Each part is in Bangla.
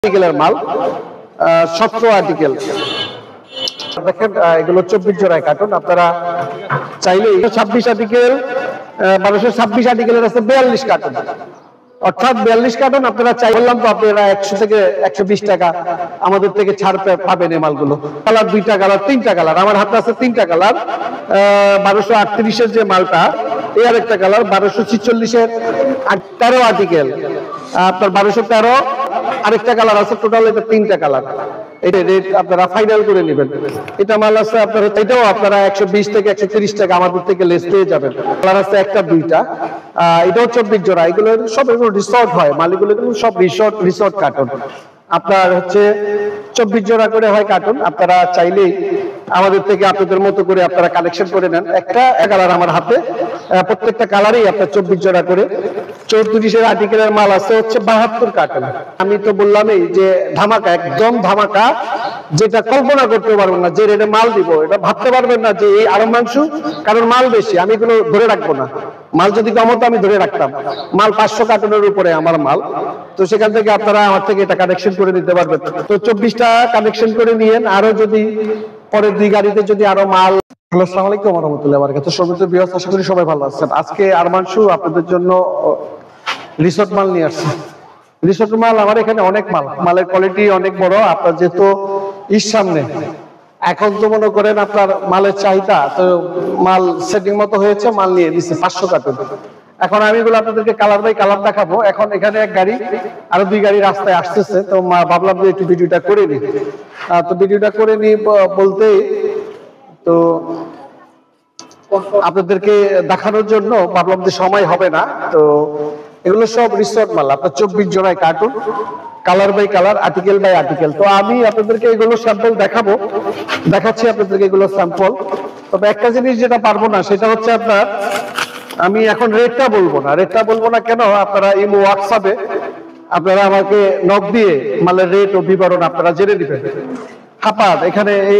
আর্টিকেলের মাল 17 আর্টিকেল দেখেন, এগুলো 24 জোড়ায় কার্টুন। আপনারা চাইলে 26 আর্টিকেল 1226 আর্টিকেলের আছে 42 কার্টুন, অর্থাৎ 42 কার্টুন আপনারা চাই বললাম তো আপনারা 100 থেকে 120 টাকা আমাদের থেকে ছাড় পাবেন এই মালগুলো। কালার 2টা কালার 3টা কালার আমার হাতে আছে, 3টা কালার। 1238 এর যে মালটা এই আরেকটা কালার 1246 এর 13 আর্টিকেল, আপনার 1213 আরেকটা কালার আছে, টোটাল এটা 3টা কালার। এটা রেট আপনারা ফাইনাল করে নেবেন। এটা মাল আছে আপনার, এটাও আপনারা 120 থেকে 130 টাকা আমাদের থেকে লেস পেয়ে যাবেন। কালার আছে একটা 2টা, এটাও 24 জোড়া। এগুলো সব এগুলো রিসর্ট হয়, মালিকগুলো সব রিসর্ট কার্টুন। আপনার হচ্ছে 24 জোড়া করে হয় কার্টুন। আপনারা চাইলেই আমাদের থেকে আপনাদের মতো করে আপনারা কালেকশন করে নেন। একটা কালার আমার হাতে, প্রত্যেকটা কালারই আপনার 24 জোড়া করে। 34 আর্টিকেলের মাল আছে হচ্ছে 72 কার্টুন। আমি তো বললামই যে ধামাকা, একদম ধামাকা, যেটা কল্পনা করতে পারবেন না যে রেটে মাল দিব, এটা ভাবতে পারবেন না যে এই আরব মাংস, কারণ মাল বেশি, আমি এগুলো ধরে রাখবো না। মাল যদি কমতো আমি ধরে রাখতাম। মাল 500 কার্টুনের উপরে আমার মাল, তো সেখান থেকে আপনারা আমার থেকে এটা কানেকশন করে নিতে পারবেন। তো 24টা কানেকশন করে নিয়েন। আরো যদি পরের 2 গাড়িতে যদি আরো মাল। আসসালামু আলাইকুম ওয়া রাহমাতুল্লাহি ওয়া বারাকাতুহু। সর্বপ্রথম ভিউয়ার্স, আশা করি সবাই ভালো আছেন। আজকে আরমান শু আপনাদের জন্য রিসোর্ট মাল নিয়ে আসছে। রিসোর্ট মাল আমার এখানে অনেক মালের কোয়ালিটি অনেক বড়। আপনার যেহেতু ঈদ সামনে, এখন তো মনে করেন আপনার মালের চাহিদা, তো মাল সেটিং মতো হয়েছে, মাল নিয়ে দিচ্ছে 500 কার্টুন। এখন আমি এগুলো আপনাদেরকে কালার বাই কালার দেখাবো। এখন এখানে এক গাড়ি, আরো 2 গাড়ি রাস্তায় আসতেছে, তো ভাবলাম যে একটু ভিডিওটা করে নিই। তো ভিডিওটা করে নিই বলতে, তো আপনাদেরকে দেখানোর জন্য ভাবলাম যে সময় হবে না। তো এগুলো সব রিসোর্ট মাল, আপনার 24 জোড়ায় cartoon, colour by colour, article by article. তো আমি আপনাদেরকে এগুলো স্যাম্পল দেখাচ্ছি আপনাদেরকে এগুলো স্যাম্পল। তবে একটা জিনিস যেটা পারবো না সেটা হচ্ছে আপনার, আমি এখন রেটটা বলবো না। কেন? আপনারা ইমো হোয়াটসঅ্যাপে আপনারা আমাকে নক দিয়ে মালের রেট ও বিবরণ আপনারা জেনে নেবেন। হাপার এখানে এই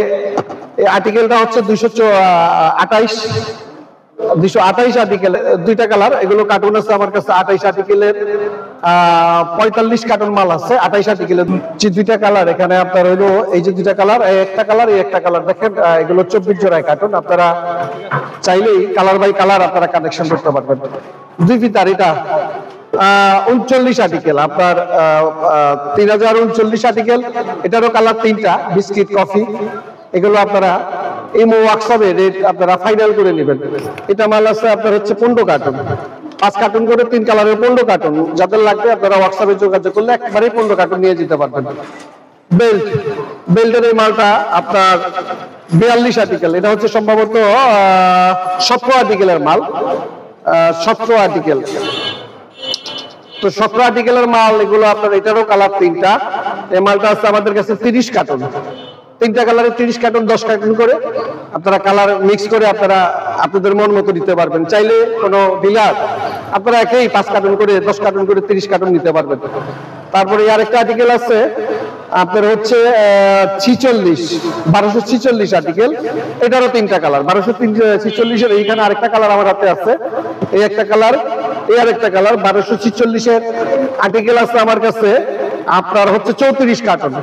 আর্টিকেলটা হচ্ছে 228 আর্টিকেল, 2টা কালার। এগুলো কার্টুন আছে আমার কাছে 28 আর্টিকেলের 45 কার্টুন মাল আছে 28 আর্টিকেলের। যে 2টা কালার এখানে আপনার হইলো, এই যে 2টা কালার, একটা কালার এই একটা কালার দেখেন, এগুলো 24 জোড়ায় কার্টুন। আপনারা চাইলেই কালার বাই কালার আপনারা কানেকশন করতে পারবেন। 2 ফিতার এটা 39 আর্টিকেল, আপনার 3039 আর্টিকেল। এটারও কালার 3টা, বিস্কিট কফি। এগুলো আপনারা ইমো হোয়াটসঅ্যাপে রেট আপনারা ফাইনাল করে নেবেন। এটা মাল আছে আপনার হচ্ছে 15 কার্টুন, 5 কার্টুন করে 3 কালারের 15 কার্টুন। যাদের লাগবে আপনারা হোয়াটসঅ্যাপে যোগাযোগ করলে একবারে 15 কার্টুন নিয়ে যেতে পারবেন। বেল্টের এই মালটা আপনার 42 আর্টিকেল। এটা হচ্ছে সম্ভবত 17 আর্টিকেলের মাল, 17 আর্টিকেল। তো 17 আর্টিকেলের মাল এগুলো আপনার, এটারও কালার 3টা। এই মালটা আছে আমাদের কাছে 30 কার্টুন, 3টা কালারে 30 কার্টুন, 10 কার্টুন করে আপনারা কালার মিক্স করে আপনারা আপনাদের মন মতো নিতে পারবেন। চাইলে কোনো ডিলার আপনারা একেই 5 কার্টুন করে, 10 কার্টুন করে 30 কার্টুন নিতে পারবেন। তারপরে আরেকটা আর্টিকেল আছে আপনার হচ্ছে 1246 আর্টিকেল। এটারও 3টা কালার, 1246 এর এইখানে আরেকটা কালার আমার হাতে আছে, এই একটা কালার, এই আরেকটা কালার। 1246 এর আর্টিকেল আছে আমার কাছে আপনার হচ্ছে 34 কার্টুন।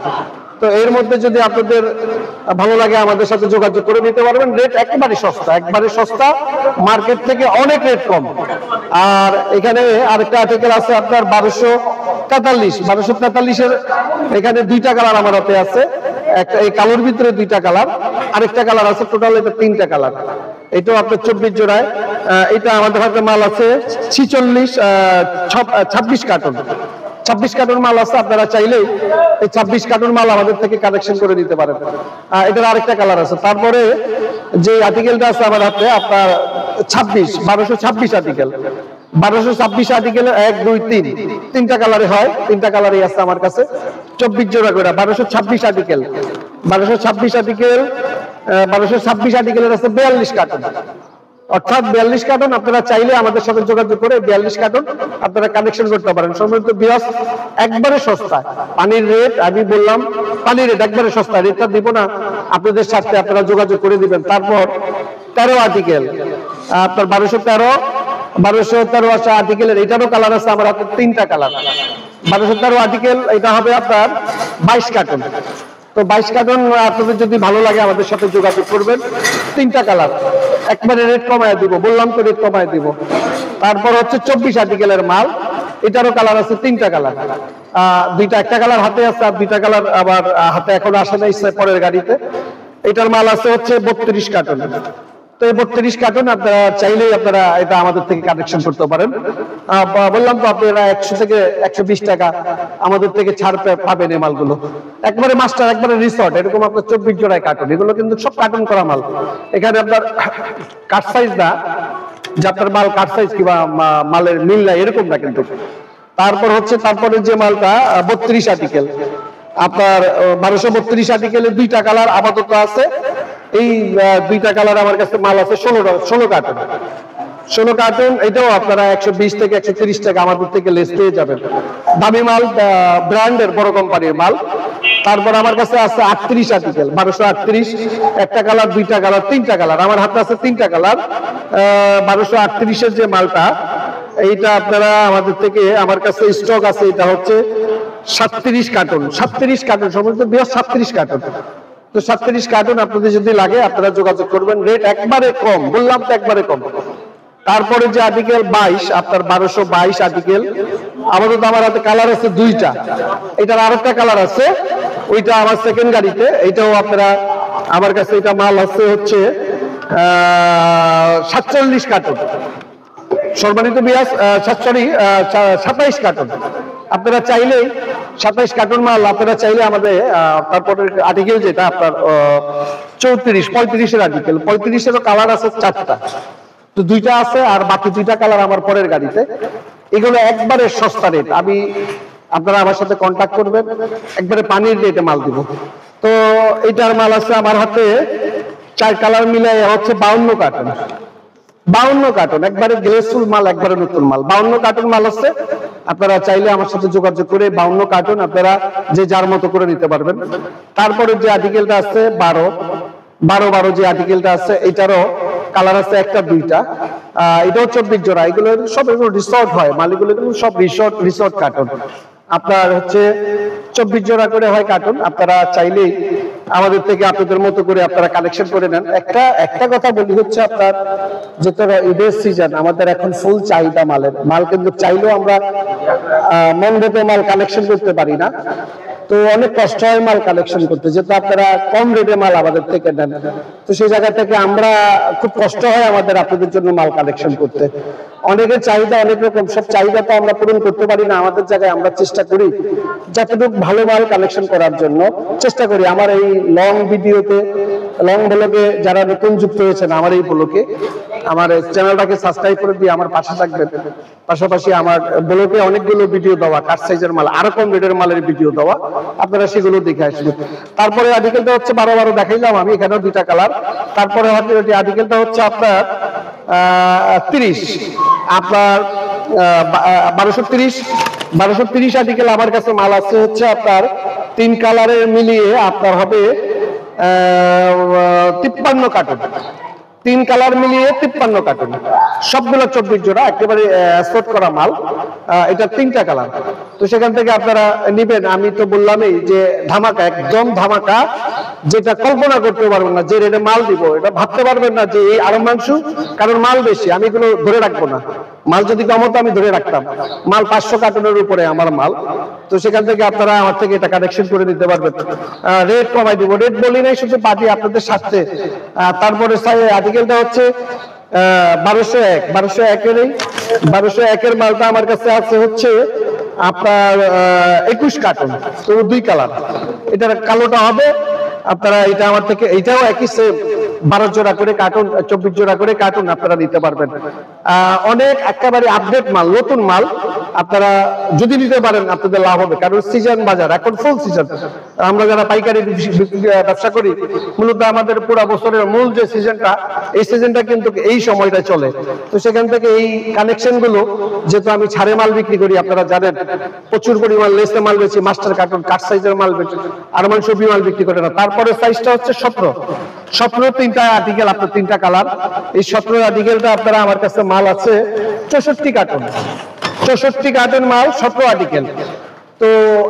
তো এর মধ্যে যদি আপনাদের ভালো লাগে আমাদের সাথে যোগাযোগ করে নিতে পারবেন। রেট একবারে সস্তা, মার্কেট থেকে অনেক রেট কম। আর এখানে আরেকটা আর্টিকেল আছে আপনার 1243 এর, এখানে 2টা কালার আমার হাতে আছে। একটা এই কালোর ভিতরে 2টা কালার, আরেকটা কালার আছে, টোটাল এটা 3টা কালার। এটাও আপনার 24 জোড়ায়। এটা আমাদের হাতে মাল আছে 26 কার্টুন, 26 কার্টুন মাল আছে। আপনারা চাইলেই এই 26 কার্টুন মাল আমাদের থেকে কালেকশন করে নিতে পারেন। এটার আরেকটা কালার আছে। তারপরে যে আর্টিকেলটা আছে আমার হাতে আপনার 1226 আর্টিকেল, 1226 আর্টিকেলের 1 2 3 3টা কালারে হয়, 3টা কালারই আছে আমার কাছে, 24 জোড়া করে। 1226 আর্টিকেল, 1226 আর্টিকেলের আছে 42 কার্টুন, অর্থাৎ 42 কার্টুন। আপনারা চাইলে আমাদের সাথে যোগাযোগ করে 42 কার্টুন আপনারা কানেকশন করতে পারেন। সম্ভবত বিরাস একবারে সস্তা। পানির রেট আমি বললাম, পানির রেট একবারে সস্তা, রেটটা দিব না আপনাদের সাথে, আপনারা যোগাযোগ করে দিবেন। তারপর 13 আর্টিকেল আপনার 1213 আছে আর্টিকেলের, এটারও কালার আছে আমার হাতে 3টা কালার। 1213 আর্টিকেল, এটা হবে আপনার 22 কার্টন। তো 22 কার্টন আপনাদের যদি ভালো লাগে আমাদের সাথে যোগাযোগ করবেন। 3টা কালার, একবারে রেট কমায় দিব, বললাম তো রেট কমায় দিব। তারপর হচ্ছে 24 আর্টিকেলের মাল, এটারও কালার আছে 3টা কালার, দুইটা, একটা কালার হাতে আছে আর 2টা কালার আবার হাতে এখন আসে নাই, পরের গাড়িতে। এটার মাল আছে হচ্ছে 32 কার্টন। তো এই 32 কার্টন আপনারা চাইলেই আপনারা এটা আমাদের থেকে কালেকশন করতে পারেন। বললাম তো আপনারা 100 থেকে 120 টাকা আমাদের থেকে ছাড় পাবেন এই মালগুলো। একবারে মাস্টার, একবারে রিসর্ট, এরকম আপনার 24 জোড়ায় কার্টন, এগুলো কিন্তু সব কার্টন করা মাল। এখানে আপনার কাট সাইজ না যে আপনার মাল কাট সাইজ কিংবা মালের মিল নাই এরকম না কিন্তু। তারপর হচ্ছে তারপরে যে মালটা 32 আর্টিকেল, আপনার 1232 আর্টিকেলের 2টা কালার আপাতত আছে। এই 2টা কালার আমার কাছে মাল আছে 16 কার্টন। 16 কার্টন, এটাও আপনারা 120 থেকে 130 টাকা আমাদের থেকে লেস পেয়ে যাবেন। দামি মাল, ব্র্যান্ডের বড় কোম্পানির মাল। তারপর আমার কাছে আছে 38 আর্টিকেল, 1238, একটা কালার, 2টা কালার, 3টা কালার। আমার হাতে আছে 3টা কালার। 1238 এর যে মালটা, এইটা আপনারা আমাদের থেকে, আমার কাছে স্টক আছে, এটা হচ্ছে 37 কার্টন। 37 কার্টন সমস্ত 37 কার্টন। তো 37 কার্টন আপনাদের যদি লাগে আপনারা যোগাযোগ করবেন, রেট একবারে কম, বললাম তো একবারে কম। তারপরে যে আর্টিকেল 22, আপনার 1222 আর্টিকেল, আপাতত আমার হাতে কালার আছে 2টা। এটার আরেকটা কালার আছে, ওইটা আমার সেকেন্ড গাড়িতে। এইটাও আপনারা আমার কাছে, এটা মাল আছে হচ্ছে 47 কার্টন, সম্মানিত বিয়াস, 27 কার্টন। আপনারা চাইলেই 27 কার্টন মাল আপনারা চাইলে আমাদের, তারপরে আর্টিকেল যেটা আপনার 35 এর আর্টিকেল, 35 এরও কালার আছে 4টা। তো 2টা আছে আর বাকি 2টা কালার আমার পরের গাড়িতে। এগুলো একবারে সস্তা রেট, আপনারা আমার সাথে কন্ট্যাক্ট করবেন, একবারে পানির রেটে মাল দিব। তো এইটার মাল আছে আমার হাতে 4 কালার মিলে হচ্ছে 52 কার্টন। 52 কার্টন, একবারে গ্লেসফুল মাল, একবারে নতুন মাল। 52 কার্টন মাল আছে, আপনারা চাইলে আমার সাথে যোগাযোগ করে 52 কার্টন আপনারা যে যার মতো করে নিতে পারবেন। তারপরে যে আর্টিকেলটা আছে 12 যে আর্টিকেলটা আছে, এটারও কালার আছে 1টা 2টা, এটাও 24 জোড়া। এগুলো সব রিসর্ট হয় মালগুলো, কিন্তু সব রিসর্ট কার্টন। আপনার হচ্ছে 24 জোড়া করে হয় কার্টন। আপনারা চাইলেই আমাদের থেকে আপনাদের মতো করে আপনারা কালেকশন করে নেন। একটা কথা বলি হচ্ছে, আপনার যেটা ঈদের সিজন, আমাদের এখন ফুল চাহিদা মালের, মাল কিন্তু চাইলেও আমরা মন মতো মাল কালেকশন করতে পারি না। তো অনেক কষ্ট হয় মাল কালেকশন করতে, যেহেতু আপনারা কম রেটে মাল আমাদের থেকে নেন। তো সেই জায়গা থেকে আমরা খুব কষ্ট হয় আমাদের আপনাদের জন্য মাল কালেকশন করতে। অনেকের চাহিদা অনেক রকম, সব চাহিদা তো আমরা পূরণ করতে পারি না। আমাদের জায়গায় আমরা চেষ্টা করি যতটুকু ভালো মাল কালেকশন করার জন্য চেষ্টা করি। আমার এই লং ভিডিওতে, লং ব্লগে যারা নতুন যুক্ত হয়েছেন আমার এই ব্লগে, আমার চ্যানেলটাকে সাবস্ক্রাইব করে দিয়ে আমার পাশে থাকবেন। পাশাপাশি আমার ব্লগে অনেকগুলো ভিডিও দেওয়া, কাট সাইজের মাল, আরো কম রেটের মালের ভিডিও দেওয়া, আপনারা সেগুলো দেখে আসবেন। তারপরে আর্টিকেলটা হচ্ছে 12 দেখাইলাম আমি, এখানেও 2টা কালার। তারপরে আর্টিকেলটা হচ্ছে আপনার 30, আপনার 1230 আর্টিকেল আমার কাছে মাল আছে হচ্ছে আপনার 3 কালারের মিলিয়ে আপনার হবে 53 কার্টন। 3 কালার মিলিয়ে 53 কার্টন, সবগুলো 24 জোড়া, একেবারে স্পট করা মাল। এটা 3টা কালার। তো সেখান থেকে আপনারা নিবেন। আমি তো বললামই যে ধামাকা, একদম ধামাকা, যেটা কল্পনা করতে পারবেন না। যে রেটে মাল দিব এটা ভাবতে পারবেন না যে এই আরো মাংস, কারণ মাল বেশি, আমি এগুলো ধরে রাখবো না। মাল যদি কম হতো আমি ধরে রাখতাম। মাল 500 কার্টনের উপরে আমার মাল। তো সেখান থেকে আপনারা আমার থেকে এটা কালেকশন করে নিতে পারবেন। রেট কমাই দিব, রেট বলি নাই, শুধু পার্টি আপনাদের সাথে। তারপরে আর্টিকেলটা হচ্ছে 1201 এর মালটা আমার কাছে আছে হচ্ছে আপনার 21 কার্টন। তো 2 কালার, এটার কালোটা হবে আপনারা, এটা আমার থেকে, এইটাও একই সেম 12 জোড়া করে কার্টুন, 24 জোড়া করে কার্টুন আপনারা নিতে পারবেন। অনেক একেবারে আপডেট মাল, নতুন মাল, আপনারা যদি নিতে পারেন আপনাদের লাভ হবে। কারণ সিজন বাজার, এখন ফুল সিজন। আমরা যারা পাইকারি ব্যবসা করি, মূলত আমাদের পুরো বছরের মূল যে সিজনটা, এই সিজনটা কিন্তু এই সময়টা চলে। তো সেখান থেকে এই কানেকশন গুলো, যেহেতু আমি ছাড়ে মাল বিক্রি করি, আপনারা জানেন প্রচুর পরিমাণ লেসে মাল বেশি, মাস্টার কার্টুন, কাট সাইজের মাল বেশি, আর মানুষ মাল বিক্রি করে না। তারপরে সাইজটা হচ্ছে 17 3টা আর্টিকেল, আপনার 3টা কালার। এই 17 আর্টিকেলটা আপনারা আমার কাছে মাল আছে 64 কার্টন। 64 কার্টন মাল, 17 আর্টিকেল। তো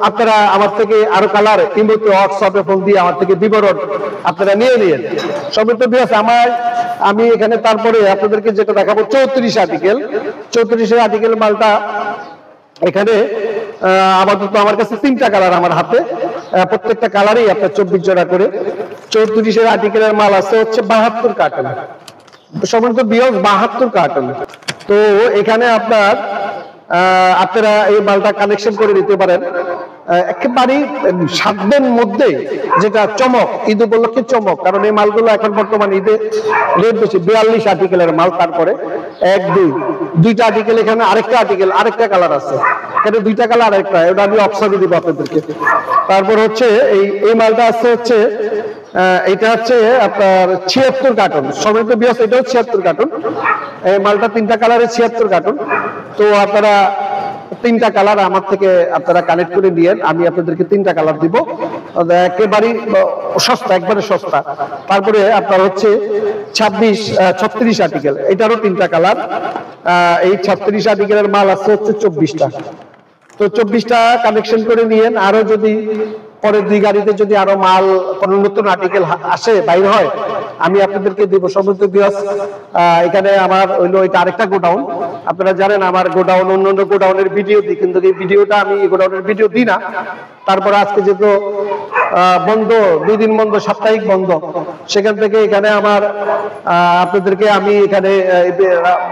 আপনারা আমার থেকে আরো কালার ইমোতে হোয়াটসঅ্যাপে ফোন দিয়ে আমার থেকে বিবরণ আপনারা নিয়ে নিন। সম্মানিত ভিউয়ার্স, আমি এখানে তারপরে আপনাদেরকে যেটা দেখাবো 34 আর্টিকেল। 34 আর্টিকেল মালটা এখানে আপাতত আমার কাছে 3টা কালার আমার হাতে, প্রত্যেকটা কালারই আপনার 24 জোড়া করে। 34 আর্টিকেলের মাল আছে হচ্ছে 72 কার্টন। সম্মানিত ভিউয়ার্স, 72 কার্টন। তো এখানে আপনারা এই মালটা কালেকশন করে নিতে পারেন একেবারে সাধ্যের মধ্যে, যেটা চমক, ঈদ উপলক্ষে চমক। কারণ এই মালগুলো এখন বর্তমানে ঈদে রেট বেশি। 42 আর্টিকেলের মাল। তারপরে 1 2টা আর্টিকেল, এখানে আরেকটা কালার আছে, এখানে 2টা কালার, আরেকটা ওটা আমি অপশন দিব আপনাদেরকে। তারপর হচ্ছে এই মালটা আছে হচ্ছে এটা হচ্ছে আপনার 76 কার্টন। সম্মানিত ভিউয়ার্স, এটাও 76 কার্টন। এই মালটা 3টা কালারে 76 কার্টন। তো আপনারা 3টা কালার আমার থেকে আপনারা কালেক্ট করে নিয়েন, আমি আপনাদেরকে 3টা কালার দিব, একেবারেই সস্তা, একবারে সস্তা। তারপরে আপনার হচ্ছে 36 আর্টিকেল, এটারও 3টা কালার। এই 36 আর্টিকেলের মাল আছে হচ্ছে 24টা। তো 24টা কালেকশন করে নিয়েন। আরো যদি পরের 2 গাড়িতে যদি আরো মাল কোন নতুন আর্টিকেল আসে, বাইর হয়, আমি আপনাদেরকে দেব। সম্মানিত ভিউয়ার্স, এখানে আমার হইলো এটা আরেকটা গোডাউন। আপনারা জানেন আমার গোডাউন, অন্যান্য গোডাউনের ভিডিও দিই, কিন্তু এই ভিডিওটা আমি এই গোডাউনের ভিডিও দিই না। তারপরে আজকে যেহেতু বন্ধ, 2 দিন বন্ধ, সাপ্তাহিক বন্ধ, সেখান থেকে এখানে আমার আপনাদেরকে আমি এখানে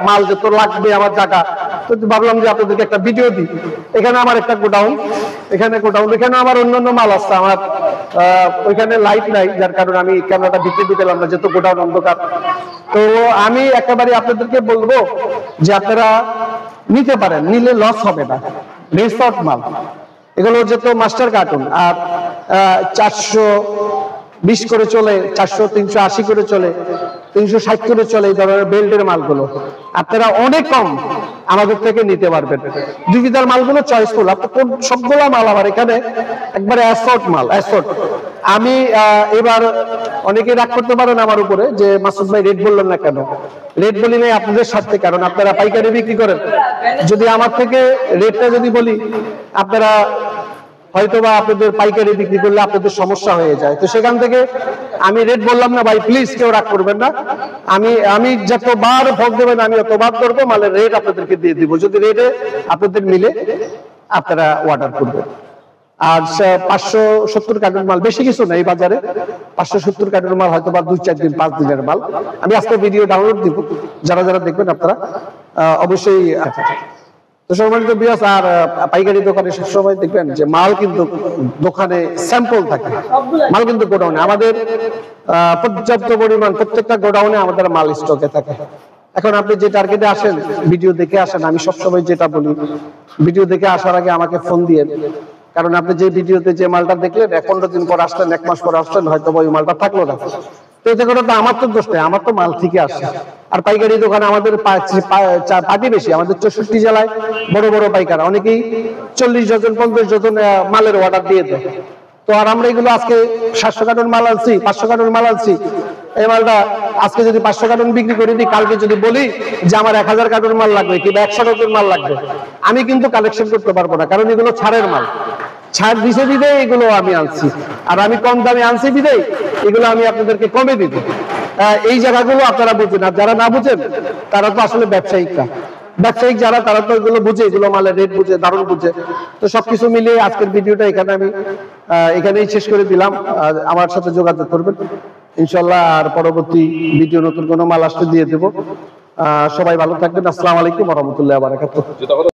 মাল যত লাগবে আমার টাকা, তো ভাবলাম যে আপনাদেরকে একটা ভিডিও দিই। এখানে আমার একটা গোডাউন, এখানে আমার অন্যান্য মাল আছে। আমার ওইখানে লাইট নাই, যার কারণে আমি ক্যামেরাটা ভিতরে দিলাম না, যেহেতু গোডাউন অন্ধকার। তো আমি একেবারে আপনাদেরকে বলবো যে আপনারা নিতে পারেন, নিলে লস হবে না। রিসর্ট মাল এগুলো যেহেতু মাস্টার কার্টুন, আর 420 করে চলে, 400 380 করে চলে, 360 করে চলে, এই ধরনের বেল্টের মালগুলো আপনারা অনেক কম আমাদের থেকে নিতে পারবেন। ডিজিটাল মালগুলো চয়েসফুল, আপনার সবগুলো মাল আমার এখানে একবারে অ্যাসর্ট মাল, অ্যাসর্ট। আমি এবার অনেকে রাগ করতে পারেন আমার উপরে যে মাসুদ ভাই রেট বললেন না কেন। রেট বলি নাই আপনাদের স্বার্থে, কারণ আপনারা পাইকারি বিক্রি করেন। যদি আমার থেকে রেটটা যদি বলি, আপনারা হয়তোবা আপনাদের পাইকারি বিক্রি করলে আপনাদের সমস্যা হয়ে যায়। তো সেখান থেকে আমি রেট বললাম না ভাই, প্লিজ কেউ রাগ করবেন না। আমি যতবার ভোগ দেবেন আমি অতবার করবো, মালের রেট আপনাদেরকে দিয়ে দিব। যদি রেটে আপনাদের মিলে আপনারা অর্ডার করবেন। আর 570 কার্টন মাল, বেশি কিছু নেই বাজারে। 570 কার্টন মাল হয়তো বা 2-4 দিন 5 দিনের মাল। আমি আজকে ভিডিও ডাউনলোড দিব, যারা দেখবেন আপনারা অবশ্যই। তো সম্মানিত ভিউয়ার্স, আর পাইকারি দোকানে সবসময় দেখবেন যে মাল কিন্তু দোকানে স্যাম্পল থাকে, মাল কিন্তু গোডাউনে আমাদের পর্যাপ্ত পরিমাণ, প্রত্যেকটা গোডাউনে আমাদের মাল স্টকে থাকে। এখন আপনি যে টার্গেটে আসেন, ভিডিও দেখে আসেন। আমি সবসময় যেটা বলি, ভিডিও দেখে আসার আগে আমাকে ফোন দিয়ে, কারণ আপনি যে ভিডিওতে যে মালটা দেখলেন, 15 দিন পর আসলেন, 1 মাস পর আসলেন, হয়তো ওই মালটা থাকলো না। তো এটা কথা তো আমার তো দোষ নেই, আমার তো মাল ঠিকই আসে। আর পাইকারি দোকানে আমাদের পার্টি বেশি, আমাদের 64 জেলায় বড় বড় পাইকার, অনেকেই 40 ডজন 50 ডজন মালের অর্ডার দিয়ে দেয়। তো আর আমরা এগুলো আজকে 700 কার্টন মাল আনছি, 500 কার্টন মাল আনছি। এই মালটা আজকে যদি 500 কার্টন বিক্রি করে দিই, কালকে যদি বলি যে আমার 1000 কার্টন মাল লাগবে কিংবা 100 কার্টন মাল লাগবে, আমি কিন্তু কালেকশন করতে পারবো না, কারণ এগুলো ছাড়ের মাল। ছাড় দিছে দিতে এগুলো আমি আনছি, আর আমি কম দামে আনছি দিতে এগুলো আমি আপনাদেরকে কমে দিব। এই জায়গাগুলো আপনারা বুঝেন, আর যারা না বুঝেন তারা তো আসলে ব্যবসায়িক যারা, তারা তো এগুলো বুঝে, এগুলো মালের রেট বুঝে, দারুণ বুঝে। তো সবকিছু মিলিয়ে আজকের ভিডিওটা এখানেই শেষ করে দিলাম। আমার সাথে যোগাযোগ করবেন ইনশাল্লাহ, আর পরবর্তী ভিডিও নতুন কোনো মাল আসতে দিয়ে দেবো। সবাই ভালো থাকবেন। আসসালামু আলাইকুম ওয়া রাহমাতুল্লাহি ওয়া বারাকাতুহু।